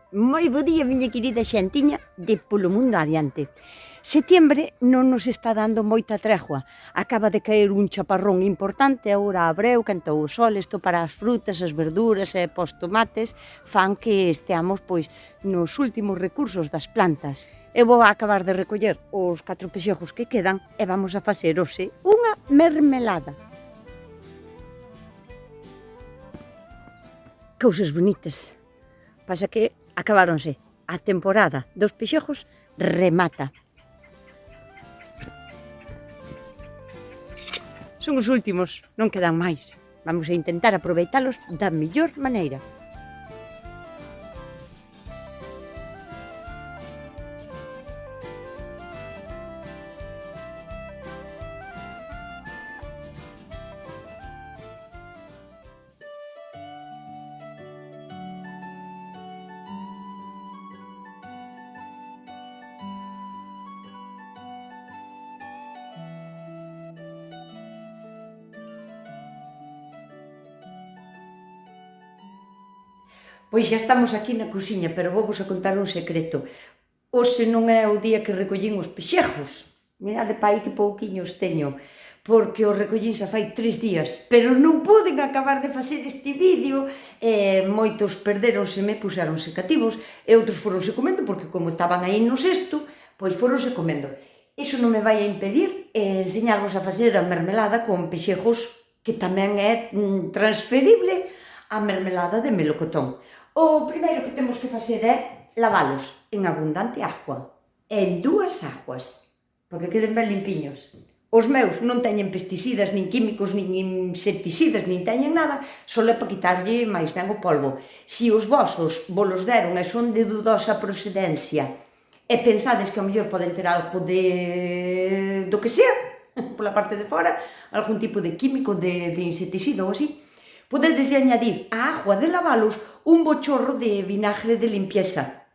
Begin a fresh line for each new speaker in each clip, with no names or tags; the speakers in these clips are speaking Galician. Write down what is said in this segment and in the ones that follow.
Moi bo día, miña querida xentiña de Polo Mundo Adiante. Setiembre non nos está dando moita tregua. Acaba de caer un chaparrón importante, agora abreu, cantou o sol, isto para as frutas, as verduras e os tomates fan que esteamos nos últimos recursos das plantas. Eu vou acabar de recoller os 4 pexejos que quedan e vamos a facer hoxe unha mermelada. Cousas bonitas. Pasa que acabáronse. A temporada dos pexejos remata. Son os últimos, non quedan máis. Vamos a intentar aproveitalos da mellor maneira. Pois xa estamos aquí na cociña, pero vou vos a contar un secreto. Hoxe non é o día que recollín os pexejos. Mirade pa aí que pouquiños teño, porque os recollín xa fai 3 días, pero non poden acabar de facer este vídeo, moitos perdéronseme, puxéronse cativos, e outros foronse comendo, porque como estaban aí no cesto, pois foronse comendo. Iso non me vai a impedir enseñarvos a facer a mermelada con pexejos, que tamén é transferible a mermelada de melocotón. O primeiro que temos que facer é lavalos en abundante agua, en 2 aguas, para que queden ben limpiños. Os meus non teñen pesticidas, nin químicos, nin insecticidas, nin teñen nada, só é para quitarlle máis ben o polvo. Se os vosos volos deron e son de dudosa procedencia e pensades que ao mellor poden ter algo do que sea, pola parte de fora, algún tipo de químico, de insecticida ou así, podedes añadir á agua de lavalos un bochorro de vinagre de limpieza,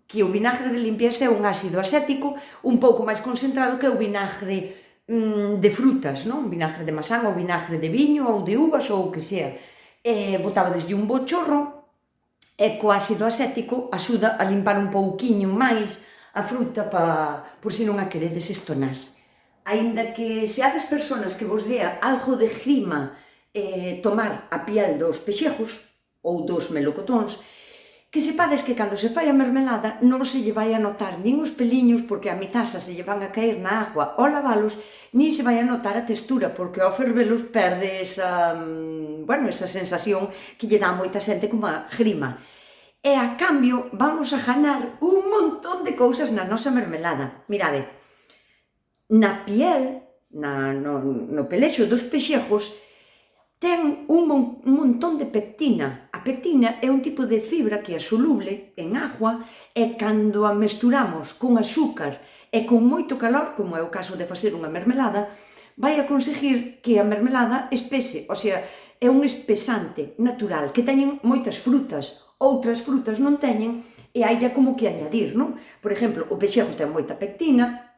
que o vinagre de limpieza é un ácido acético un pouco máis concentrado que o vinagre de frutas, non? Vinagre de masán ou vinagre de viño ou de uvas ou o que sea. Botabadeslle un bochorro e co ácido acético axuda a limpar un pouquiño máis a fruta por se non a queredes estonar. Aínda que seades persoas que vos dea algo de grima tomar a piel dos pexejos ou dos melocotóns, que sepades que cando se fai a mermelada non se lle vai a notar nin os peliños, porque a mitaxa se lle van a caer na agua ao lavalos, nin se vai a notar a textura, porque ao fervelos perde esa sensación que lle dá moita xente como a grima. E a cambio vamos a ganar un montón de cousas na nosa mermelada. Mirade, na piel, no pelexo dos pexejos, ten un montón de pectina. A pectina é un tipo de fibra que é soluble en agua e cando a mesturamos con azúcar e con moito calor, como é o caso de facer unha mermelada, vai a conseguir que a mermelada espese, o sea, é un espesante natural que teñen moitas frutas, outras frutas non teñen e hai como que añadir, non? Por exemplo, o pexejo ten moita pectina,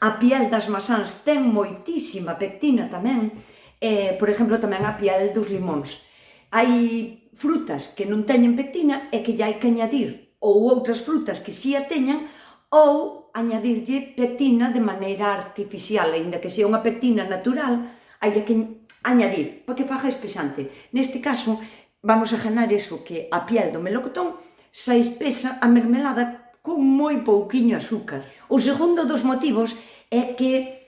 a piel das masáns ten moitísima pectina tamén, por exemplo, tamén a piel dos limóns. Hai frutas que non teñen pectina e que lle hai que añadir, ou outras frutas que si a teñan, ou añadirlle pectina de maneira artificial, aínda que sea unha pectina natural, hai que añadir, para que faga espesante. Neste caso, vamos a ganar eso, que a piel do melocotón se espesa a mermelada con moi pouquiño azúcar. O segundo dos motivos é que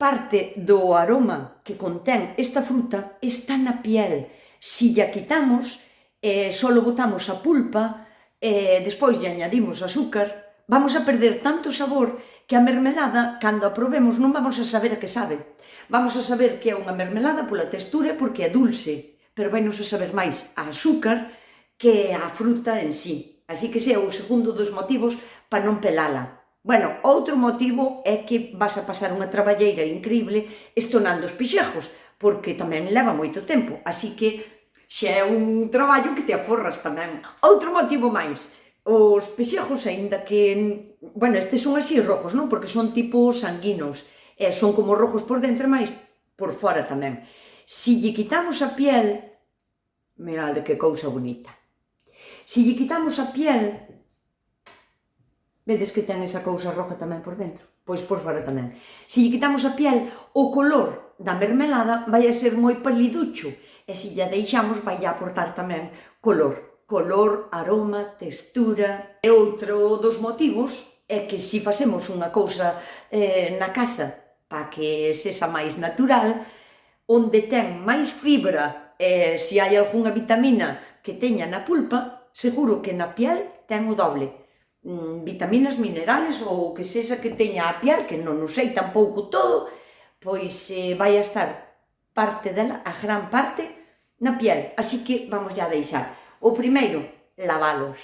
parte do aroma que contén esta fruta está na piel. Si lla quitamos, só botamos a pulpa e despois lle añadimos azúcar, vamos a perder tanto sabor que a mermelada, cando a probemos, non vamos a saber a que sabe. Vamos a saber que é unha mermelada pola textura porque é dulce, pero vai nos a saber máis a azúcar que a fruta en sí. Así que ese é o segundo dos motivos para non pelala. Bueno, outro motivo é que vas a pasar unha traballeira increíble estonando os pexejos, porque tamén leva moito tempo, así que xa é un traballo que te aforras tamén. Outro motivo máis, os pexejos, aínda que, estes son así rojos, non? Porque son tipo sanguinos, son como rojos por dentro, mais por fora tamén. Si lle quitamos a piel, mirade que cousa bonita. Se lle quitamos a piel, vedes que ten esa cousa roja tamén por dentro, pois por fora tamén. Se lle quitamos a piel, o color da mermelada vai a ser moi paliducho, e se lle deixamos vai a aportar tamén color, aroma, textura. E outro dos motivos é que se facemos unha cousa na casa para que sexa máis natural, onde ten máis fibra e se hai algunha vitamina que teña na pulpa, seguro que na piel ten o doble. Vitaminas, minerales ou que sexa que teña a piel, que non o sei tampouco todo, pois vai a estar parte dela, a gran parte, na piel. Así que vamos ya a deixar. O primeiro, lavalos.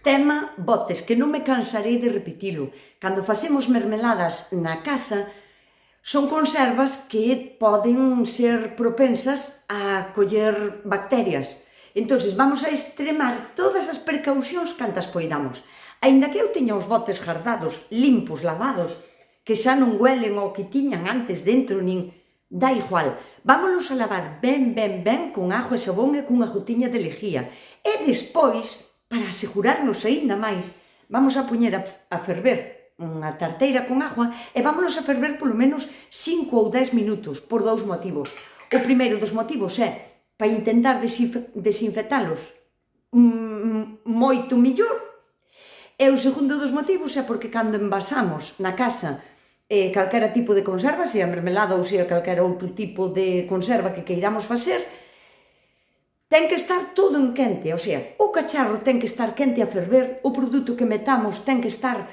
Tema botes, que non me cansarei de repetilo. Cando facemos mermeladas na casa, son conservas que poden ser propensas a coller bacterias. Entón, vamos a extremar todas as precaucións cantas poidamos. Aínda que eu teña os botes gardados, limpos, lavados, que xa non huelen o que tiñan antes dentro, nin dá igual. Vámonos a lavar ben con agua e sabón e cunha gotiña de lejía. E despois, para asegurarnos aínda máis, vamos a poñer a ferver unha tarteira con agua e vámonos a ferver polo menos 5 ou 10 minutos, por dous motivos. O primeiro dos motivos é para intentar desinfectalos moito millor, e o segundo dos motivos é porque cando envasamos na casa calquera tipo de conserva, sea mermelada ou sea calquera outro tipo de conserva que queiramos facer, ten que estar todo en quente, o sea, o cacharro ten que estar quente a ferver, o produto que metamos ten que estar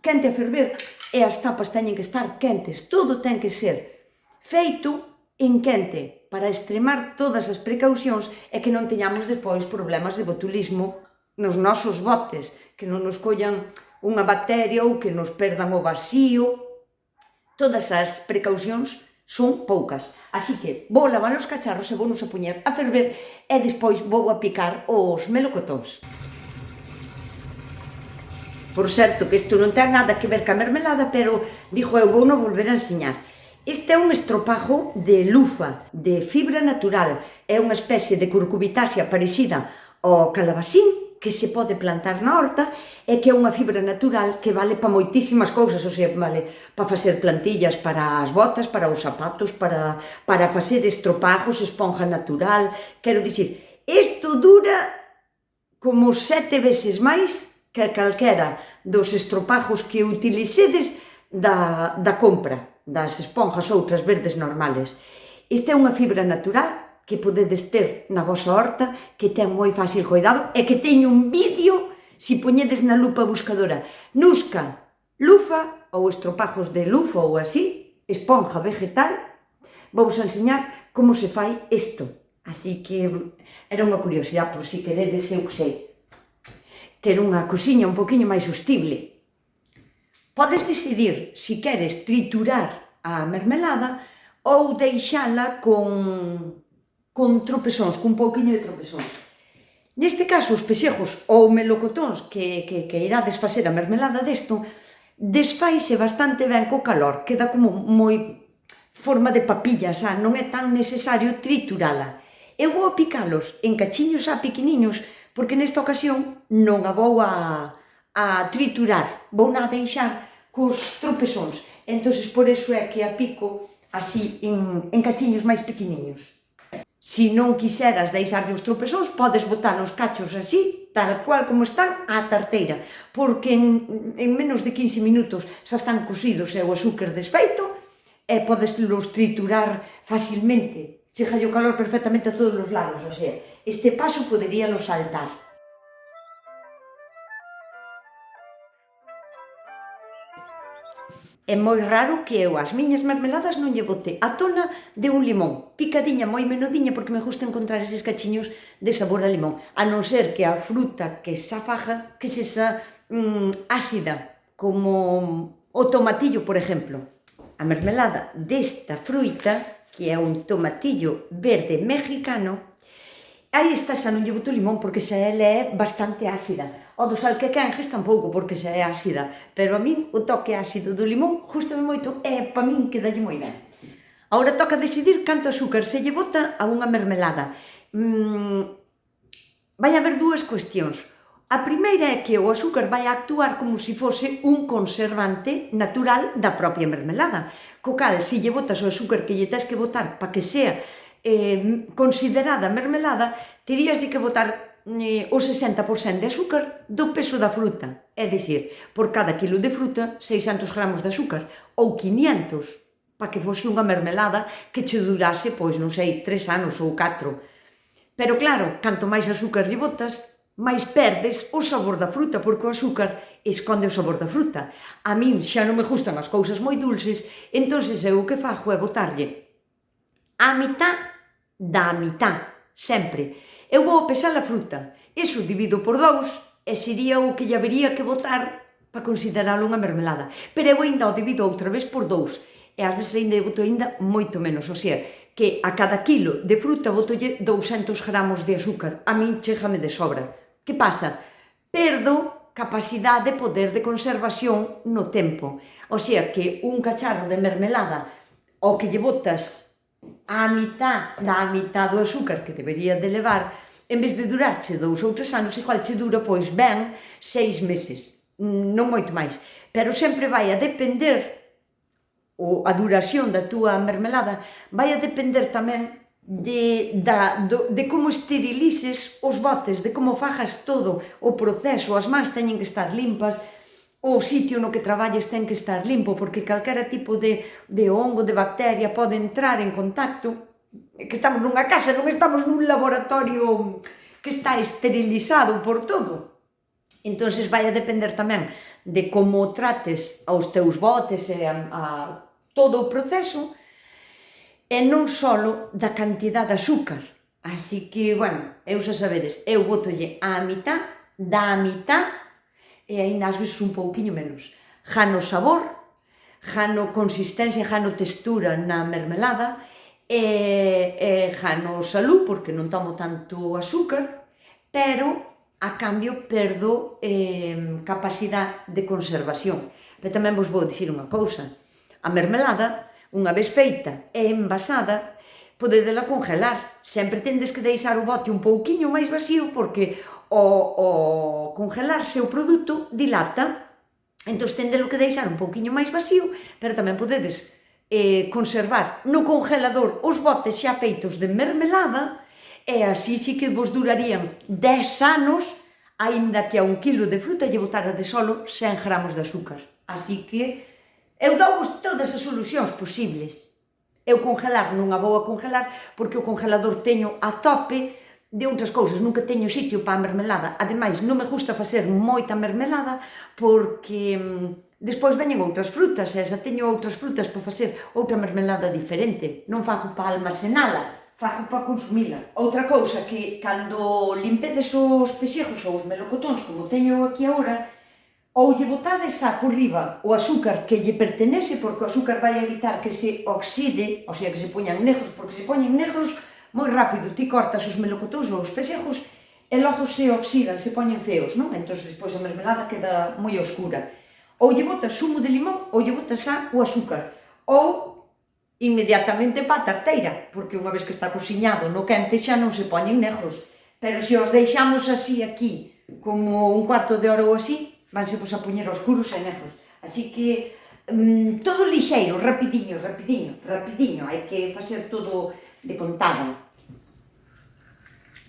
quente a ferver e as tapas teñen que estar quentes, todo ten que ser feito en quente para extremar todas as precaucións e que non teñamos depois problemas de botulismo nos nosos botes, que non nos collan unha bacteria ou que nos perdan o vacío. Todas as precaucións son poucas, así que vou lavar os cacharros e vou nos a poñer a ferver e despois vou a picar os melocotóns. Por certo, que isto non ten nada que ver ca mermelada, pero, dixo eu, vou non volver a enseñar. Este é un estropajo de lufa, de fibra natural. É unha especie de curcubitácea parecida ao calabacín, que se pode plantar na horta, e que é unha fibra natural que vale para moitísimas cousas, ou sea, vale para facer plantillas para as botas, para os zapatos, para facer estropajos, esponja natural. Quero dicir, isto dura como 7 veces máis que calquera dos estropajos que utilicedes da compra, das esponjas outras verdes normales. Esta é unha fibra natural que podedes ter na vosa horta, que ten moi fácil cuidado e que teño un vídeo, se poñedes na lupa buscadora, Nusca, lufa ou estropajos de lufa ou así, esponja vegetal, vou-vos enseñar como se fai isto. Así que era unha curiosidade, por si queredes, eu sei, ter unha cociña un poquinho máis sostible. Podes decidir se queres triturar a mermelada ou deixala con tropezóns, cun pouquiño de tropezóns. Neste caso, os pexejos ou melocotóns que irades facer a mermelada desto, desfaise bastante ben co calor, queda como moi forma de papilla, xa non é tan necesario triturala. Eu vou picalos en cachiños xa pequeniños, porque nesta ocasión non a vou a triturar, vou na deixar cos tropezóns. Entón, por iso é que a pico así en cachiños máis pequeniños. Se non quiseras deixarlle os tropezóns, podes botar os cachos así, tal cual como están, á tarteira, porque en menos de 15 minutos xa están cocidos e o azúcar desfeito, e podes los triturar facilmente. Chega o calor perfectamente a todos os lados, o sea, este paso poderíalo saltar. É moi raro que eu as miñas mermeladas non lle bote a tona de un limón, picadiña, moi menodiña, porque me gusta encontrar eses cachiños de sabor a limón, a non ser que a fruta que xa faja, que sexa ácida, como o tomatillo, por exemplo. A mermelada desta fruta, que é un tomatillo verde mexicano, aí está, xa non lle boto limón, porque xa ela é bastante ácida. O dos alquequenjes tampouco, porque xa é ácida, pero a min o toque ácido do limón gustame moito e para min quedalle moi ben. Agora toca decidir canto azúcar se lle bota a unha mermelada. Vai haber dúas cuestións. A primeira é que o azúcar vai actuar como se fose un conservante natural da propia mermelada. Co cal, se lle botas o azúcar que lle tes que botar para que sea considerada mermelada, terías de que botar o 60% de azúcar do peso da fruta. É dicir, por cada kilo de fruta, 600 gramos de azúcar, ou 500, para que fose unha mermelada que che durase, pois, non sei, 3 anos ou 4. Pero claro, canto máis azúcar lle botas, máis perdes o sabor da fruta, porque o azúcar esconde o sabor da fruta. A min xa non me gustan as cousas moi dulces, entonces eu o que fago é botarlle a mitad da mitad, sempre. Eu vou pesar a fruta, eso divido por 2 e sería o que lle habería que botar para consideralo unha mermelada. Pero eu ainda o divido outra vez por 2 e ás veces ainda boto ainda moito menos, o sea, que a cada kilo de fruta botolle 200 gramos de azúcar. A min chégame de sobra. Que pasa? Perdo capacidade de poder de conservación no tempo. O sea, que un cacharro de mermelada ao que lle botas a mitad do azúcar que debería de levar, en vez de durarche 2 ou 3 anos, igual che dura, pois ben, 6 meses. Non moito máis. Pero sempre vai a depender, a duración da túa mermelada, vai a depender tamén de como esterilices os botes, de como fajas todo o proceso. As mans teñen que estar limpas, o sitio no que traballes ten que estar limpo, porque calquera tipo de hongo, de bacteria pode entrar en contacto. Que estamos nunha casa, non estamos nun laboratorio que está esterilizado por todo. Entonces vai a depender tamén de como trates aos teus botes e a todo o proceso, e non só da cantidad de azúcar. Así que, bueno, eu xa sabedes, eu botolle a mitad da mitad e aínda ás veces un pouquiño menos. Jano sabor, jano consistencia, jano textura na mermelada e jano salud, porque non tomo tanto azúcar, pero a cambio perdo capacidade de conservación. Pero tamén vos vou dicir unha cousa. A mermelada, unha vez feita e envasada, podedela congelar. Sempre tendes que deixar o bote un pouquiño máis vacío, porque o congelarse o produto dilata. Entón, tendelo que deixar un pouquiño máis vacío, pero tamén podedes conservar no congelador os botes xa feitos de mermelada, e así sí que vos durarían 10 anos, aínda que a un kilo de fruta lle botara de solo 100 gramos de azúcar. Así que eu dou-vos todas as solucións posibles. Eu congelar non a vou a congelar, porque o congelador teño a tope de outras cousas, nunca teño sitio para a mermelada. Ademais, non me gusta facer moita mermelada, porque despois veñen outras frutas, e xa teño outras frutas para facer outra mermelada diferente. Non fago para almacenala, fago para consumila. Outra cousa que, cando limpedes os pexejos ou os melocotóns, como teño aquí agora, ou lle botades por riba o azúcar que lle pertenece, porque o azúcar vai evitar que se oxide, o sea, que se poñan negros, porque se poñen negros moi rápido, ti cortas os melocotóns ou os pexejos e logo se oxidan, se poñen feos, non? Entón, despois a mermelada queda moi oscura. Ou lle botas zumo de limón ou lle botas xa o azúcar, ou inmediatamente para a tarteira, porque unha vez que está cociñado no quente xa non se poñen negros. Pero se os deixamos así aquí, como un cuarto de hora ou así, vanse a poñer oscuros e negros. Así que todo lixeiro, rapidiño, hai que facer todo de contado.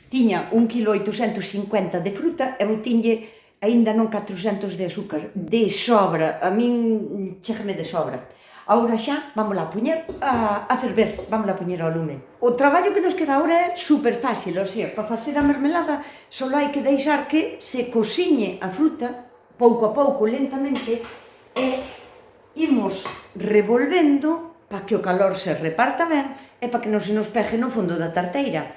Tiña 1,850 kg de fruta e botinlle aínda non 400 de azúcar, de sobra, a min chégame de sobra. Agora xa, vamos a poñer a ferver, vamos a poñer ao lume. O traballo que nos queda agora é super fácil, o sea, para facer a mermelada só hai que deixar que se cociñe a fruta pouco a pouco, lentamente, e imos revolvendo para que o calor se reparta ben e para que non se nos pegue no fondo da tarteira.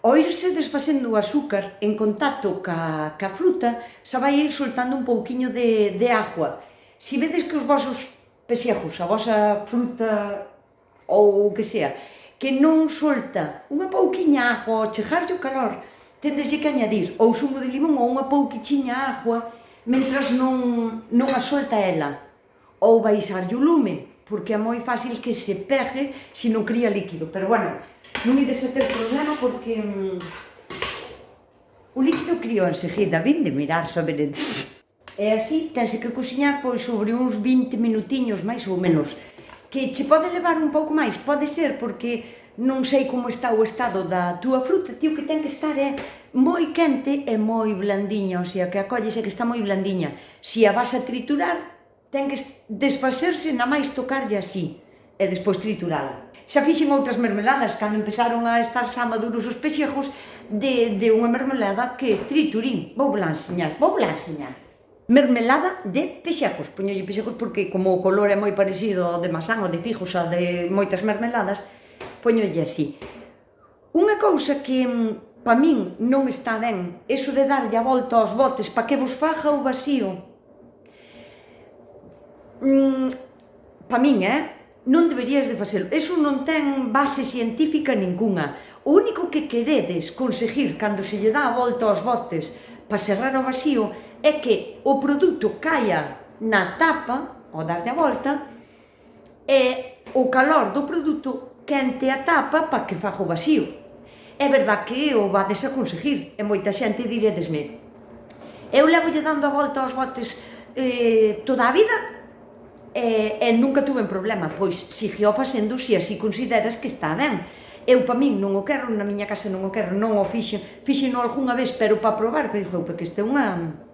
Ao irse desfacendo o azúcar en contacto ca fruta, xa vai ir soltando un pouquiño de agua. Se vedes que os vosos pexejos, a vosa fruta ou o que sea, que non solta unha pouquiña agua ao chegarlle o calor, tendeslle que añadir ou zumo de limón ou unha pouquichiña agua mentras non a solta ela, ou baixarlle o lume, porque é moi fácil que se pegue se non cría líquido. Pero bueno, non ides a ter problema porque o líquido criou enseguida, vinde mirar, saberedes. E así tense que cociñar pois sobre uns 20 minutiños, máis ou menos. Que che pode levar un pouco máis, pode ser, porque non sei como está o estado da túa fruta, tío, que ten que estar moi quente e moi blandiña, o sea, que acollese que está moi blandiña. Se a vas a triturar, ten que desfacerse na máis tocarlle así, e despois triturala. Xa fixen outras mermeladas, cando empezaron a estar xa maduros os pexejos, de unha mermelada que triturín. Vou vos enseñar. Mermelada de pexejos. Poñolle pexejos porque como o color é moi parecido ao de masán ou de figos ou de moitas mermeladas, poñolle así. Unha cousa que pa min non está ben, eso de darlle a volta aos botes para que vos faga o vacío. Pa min, non deberías de facelo. Eso non ten base científica ninguna. O único que queredes conseguir cando se lle dá a volta aos botes para cerrar o vacío é que o produto caia na tapa, ao darlle a volta, e o calor do produto quente a tapa para que faga o vacío. É verdad que o vades a conseguir, e moita xente diredesme: eu levolle dando a volta aos botes toda a vida e nunca tuve problema. Pois siguió facendo se así consideras que está ben. Eu pa min non o quero, na miña casa non o quero, non o fixeno algunha vez, pero para probar, pero dixo, porque este é unha...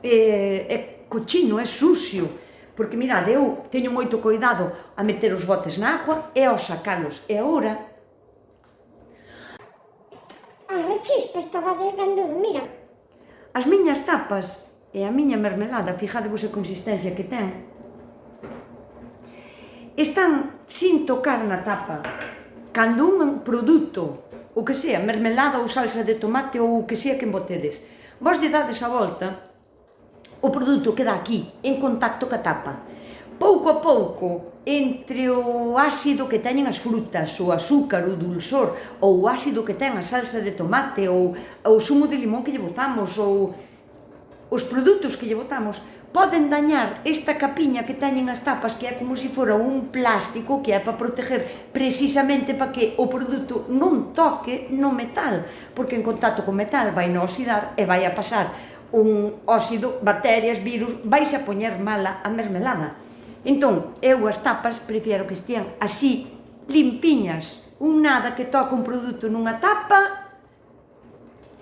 é cochino, é sucio, porque mirad, eu teño moito cuidado a meter os botes na agua e ao sacalos, e agora
A chispa estaba vendo, mira.
as miñas tapas e a miña mermelada, fijadevos a consistencia que ten, están sin tocar na tapa. Cando un produto, o que sea, mermelada ou salsa de tomate ou o que sea que embotedes, vos lle dades a volta, o produto queda aquí, en contacto ca tapa. Pouco a pouco, entre o ácido que teñen as frutas, o azúcar, o dulzor, ou o ácido que ten a salsa de tomate, ou o zumo de limón que lle botamos, ou os produtos que lle botamos, poden dañar esta capiña que teñen as tapas, que é como se fora un plástico que é para proteger precisamente para que o produto non toque no metal, porque en contacto con metal vai non oxidar e vai a pasar un óxido, bacterias, virus, vais a poñer mala a mermelada. Entón, eu as tapas prefiero que estean así, limpiñas, un nada que toca un produto nunha tapa,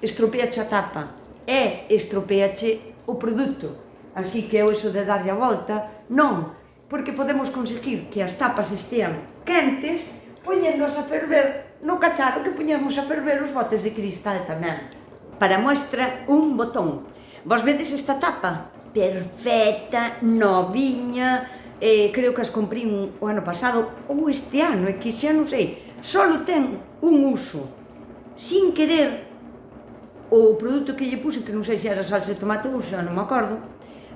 estropeache a tapa e estropeache o produto. Así que eu iso de darlle a volta, non, porque podemos conseguir que as tapas estean quentes, poñéndoas a ferver no cacharro que poñemos a ferver os botes de cristal tamén. Para muestra, un botón. Vos vedes esta tapa? Perfecta, noviña, creo que as comprín o ano pasado ou este ano, é que xa non sei, solo ten un uso. Sin querer, o produto que lle puse, que non sei se era salsa de tomate ou xa non me acordo,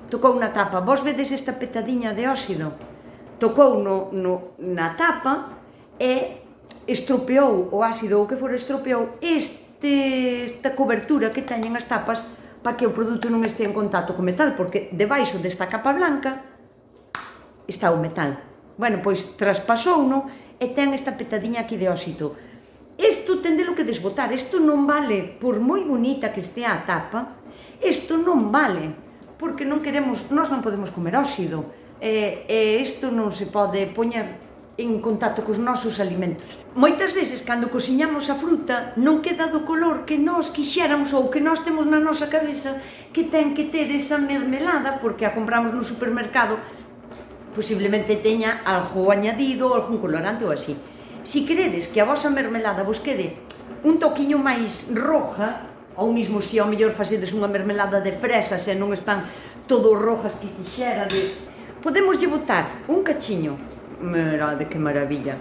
tocou na tapa. Vos vedes esta petadiña de óxido? Tocou na tapa e estropeou o ácido ou que fora, estropeou esta cobertura que teñen as tapas para que o produto non este en contacto co metal, porque debaixo desta capa blanca está o metal. Bueno, pois traspasouno e ten esta petadiña aquí de óxido. Isto tendelo que desbotar, isto non vale, por moi bonita que estea a tapa, isto non vale, porque non queremos, nós non podemos comer óxido, e isto non se pode poñer en contacto cos nosos alimentos. Moitas veces, cando cociñamos a fruta, non queda do color que nós quixéramos ou que nós temos na nosa cabeza que ten que ter esa mermelada, porque a compramos no supermercado, posiblemente teña algo añadido, algún colorante ou así. Si queredes que a vosa mermelada vos quede un toquiño máis roja, ou mesmo se ao mellor facedes unha mermelada de fresas e non están todo rojas que quixerades, podemos lle botar un cachiño, mirade que maravilla,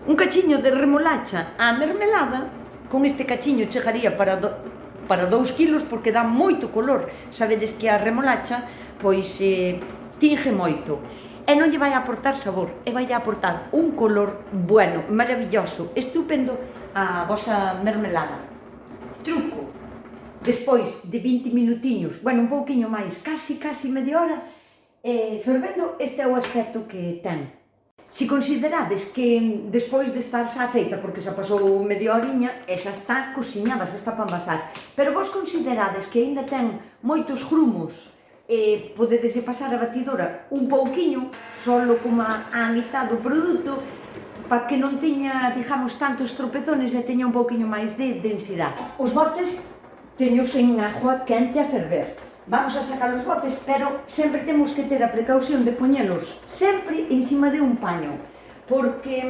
un cachiño de remolacha á mermelada. Con este cachiño chegaría para 2 kilos, porque dá moito color. Sabedes que a remolacha pois tinge moito e non lle vai a aportar sabor, e vai a aportar un color bueno, maravilloso, estupendo a vosa mermelada. Truco: despois de 20 minutiños, bueno, un pouquiño máis, casi media hora, fervendo, este é o aspecto que ten. Si considerades que despois de estar xa feita, porque xa pasou media horiña, e xa está cociñada, xa está para envasar, pero vos considerades que aínda ten moitos grumos, podedes pasar a batidora un pouquiño, solo como a mitad do produto, para que non teña, digamos, tantos tropezones e teña un pouquiño máis de densidade. Os botes teños en agua quente a ferver. Vamos a sacar os botes, pero sempre temos que ter a precaución de poñelos sempre encima de un paño, porque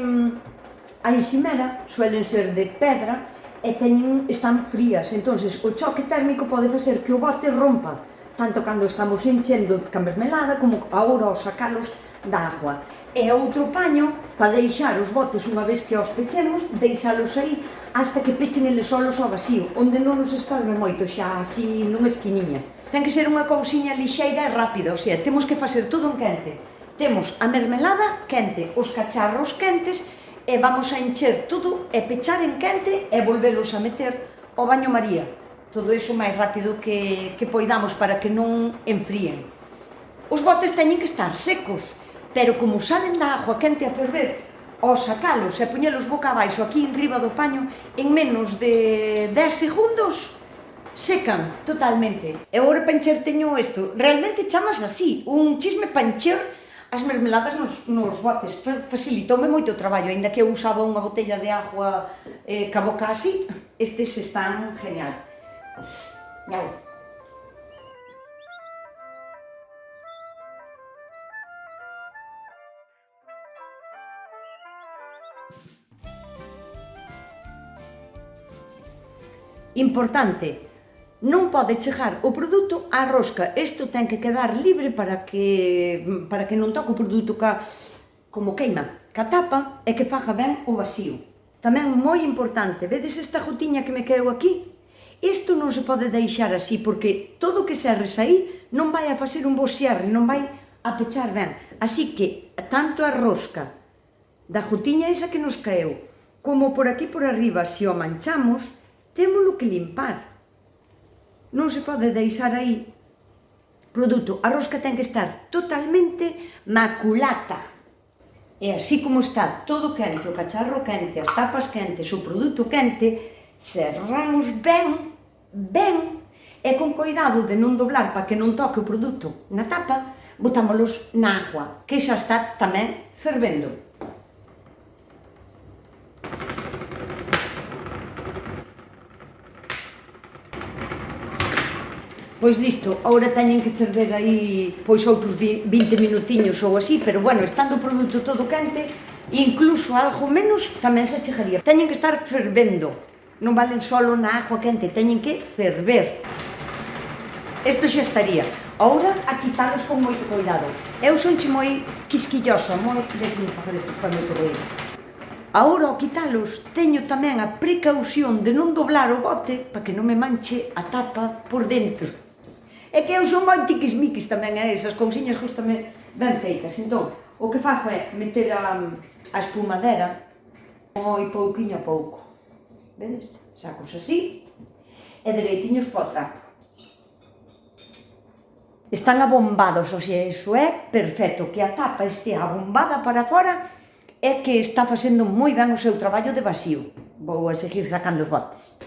a encimera suelen ser de pedra e están frías, entonces o choque térmico pode facer que o bote rompa, tanto cando estamos enchendo ca mermelada como agora ao sacalos da agua. E outro paño, para deixar os botes unha vez que os pechemos, deixalos aí hasta que pechen eles solos ao vacío, onde non nos estorbe moito, xa así nunha esquiniña. Ten que ser unha cousiña lixeira e rápida, o sea, temos que facer todo en quente. Temos a mermelada quente, os cacharros quentes, e vamos a encher todo e pechar en quente e volvelos a meter ao baño María. Todo iso máis rápido que poidamos para que non enfríen. Os botes teñen que estar secos, pero como salen da agua quente a ferver, ao sacalos e poñelos boca abaixo aquí en riba do paño, en menos de 10 segundos secan totalmente. E agora para encher teño isto, realmente chamas así, un chisme para encher as mermeladas nos botes. Facilitoume moito o traballo, aínda que eu usaba unha botella de agua ca boca así, estes están genial. Nhau. Importante, non pode chegar o produto á rosca, isto ten que quedar libre para que non toque o produto como queima, ca tapa e que faga ben o vacío. Tamén moi importante, vedes esta gotiña que me quedou aquí? Isto non se pode deixar así, porque todo o que serres aí non vai a facer un bo xerre, non vai a pechar ben. Así que, tanto a rosca da gotiña esa que nos caeu, como por aquí por arriba, se o manchamos, témolo que limpar. Non se pode deixar aí produto. A rosca ten que estar totalmente maculata. E así como está todo quente, o cacharro quente, as tapas quentes, o produto quente, cerramos ben, e con coidado de non doblar para que non toque o produto na tapa, botámolos na agua, que xa está tamén fervendo. Pois listo, agora teñen que ferver aí pois outros 20 minutiños ou así, pero bueno, estando o produto todo quente, incluso algo menos tamén se chegaría. Teñen que estar fervendo, non valen solo na agua quente, teñen que ferver. Isto xa estaría. Agora a quitalos con moito cuidado. Eu sonche moi quisquillosa, moi... Deixen facer isto que fai moito ruído. Agora, ao quitalos, teño tamén a precaución de non doblar o bote para que non me manche a tapa por dentro. É que eu son moi tiquismiquis tamén a esas cousiñas gustame ben feitas. Entón, o que fago é meter a espumadera moi pouquiño a pouco. Vedes? Sacos así e dereitiños para o trapo. Están abombados, o sea, iso é perfecto, que a tapa estea abombada para fora é que está facendo moi ben o seu traballo de vacío. Vou a seguir sacando os botes.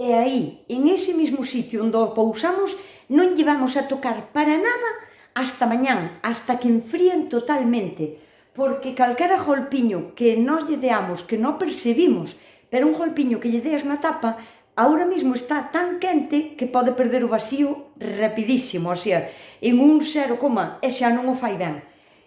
E aí, en ese mismo sitio onde o pousamos, non lle vamos a tocar para nada hasta mañán, hasta que enfríen totalmente, porque calquera golpiño que nos lle deamos, que non percebimos, pero un golpiño que lle deas na tapa, ahora mismo está tan quente que pode perder o vacío rapidísimo, o sea, en un 0, e xa non o fai ben.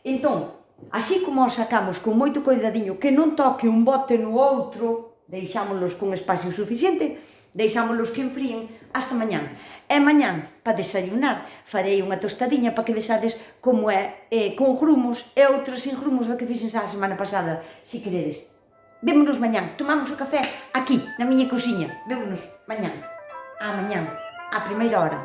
Entón, así como o sacamos con moito cuidadiño, que non toque un bote no outro, deixámolos con espacio suficiente, deixámolos que enfríen hasta mañán. E mañán, para desayunar, farei unha tostadiña para que vexades como é con grumos e outras sin grumos da que fixen xa a semana pasada, si queredes. Vémonos mañán, tomamos o café aquí, na miña cociña. Vémonos mañán, á primeira hora.